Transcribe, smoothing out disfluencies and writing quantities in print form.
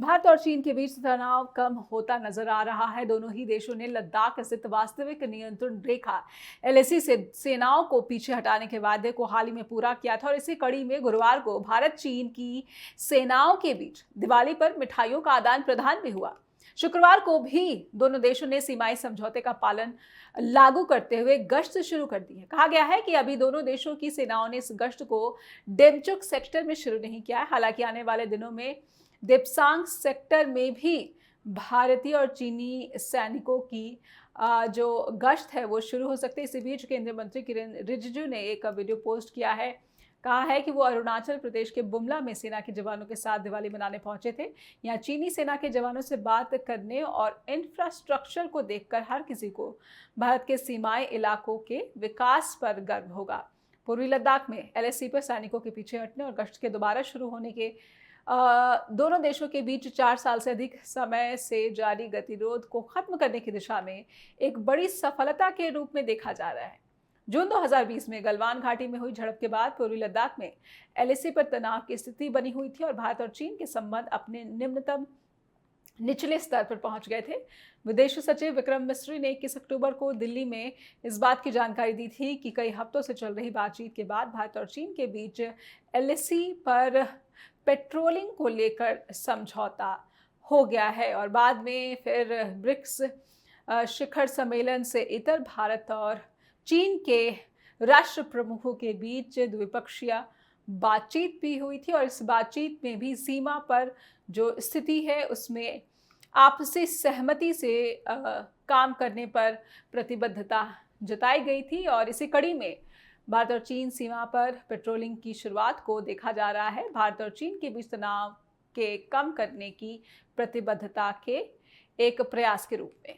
भारत और चीन के बीच तनाव कम होता नजर आ रहा है। दोनों ही देशों ने लद्दाख स्थित वास्तविक नियंत्रण रेखा एलएसी से सेनाओं को पीछे हटाने के वादे को हाल ही में पूरा किया था और इसी कड़ी में गुरुवार को भारत चीन की सेनाओं के बीच दिवाली पर मिठाइयों का आदान प्रदान भी हुआ। शुक्रवार को भी दोनों देशों ने सीमाई समझौते का पालन लागू करते हुए गश्त शुरू कर दी है। कहा गया है कि अभी दोनों देशों की सेनाओं ने इस गश्त को डेमचुक सेक्टर में शुरू नहीं किया है। हालांकि आने वाले दिनों में देप्सांग सेक्टर में भी भारतीय और चीनी सैनिकों की जो गश्त है वो शुरू हो सकती है। इसी बीच केंद्रीय मंत्री किरेन रिजिजू ने एक वीडियो पोस्ट किया है। कहा है कि वो अरुणाचल प्रदेश के बुमला में सेना के जवानों के साथ दिवाली मनाने पहुंचे थे। यहाँ चीनी सेना के जवानों से बात करने और इंफ्रास्ट्रक्चर को देखकर हर किसी को भारत के सीमाई इलाकों के विकास पर गर्व होगा। पूर्वी लद्दाख में एलएसी पर सैनिकों के पीछे हटने और गश्त के दोबारा शुरू होने के दोनों देशों के बीच 4 साल से अधिक समय से जारी गतिरोध को खत्म करने की दिशा में एक बड़ी सफलता के रूप में देखा जा रहा है। जून 2020 में गलवान घाटी में हुई झड़प के बाद पूर्वी लद्दाख में एलएसी पर तनाव की स्थिति बनी हुई थी और भारत और चीन के संबंध अपने निचले स्तर पर पहुंच गए थे। विदेश सचिव विक्रम मिस्री ने 21 अक्टूबर को दिल्ली में इस बात की जानकारी दी थी कि कई हफ्तों से चल रही बातचीत के बाद भारत और चीन के बीच एलएसी पर पेट्रोलिंग को लेकर समझौता हो गया है और बाद में फिर ब्रिक्स शिखर सम्मेलन से इतर भारत और चीन के राष्ट्र प्रमुखों के बीच द्विपक्षीय बातचीत भी हुई थी और इस बातचीत में भी सीमा पर जो स्थिति है उसमें आपसी सहमति से काम करने पर प्रतिबद्धता जताई गई थी और इसी कड़ी में भारत और चीन सीमा पर पेट्रोलिंग की शुरुआत को देखा जा रहा है। भारत और चीन के बीच तनाव के कम करने की प्रतिबद्धता के एक प्रयास के रूप में।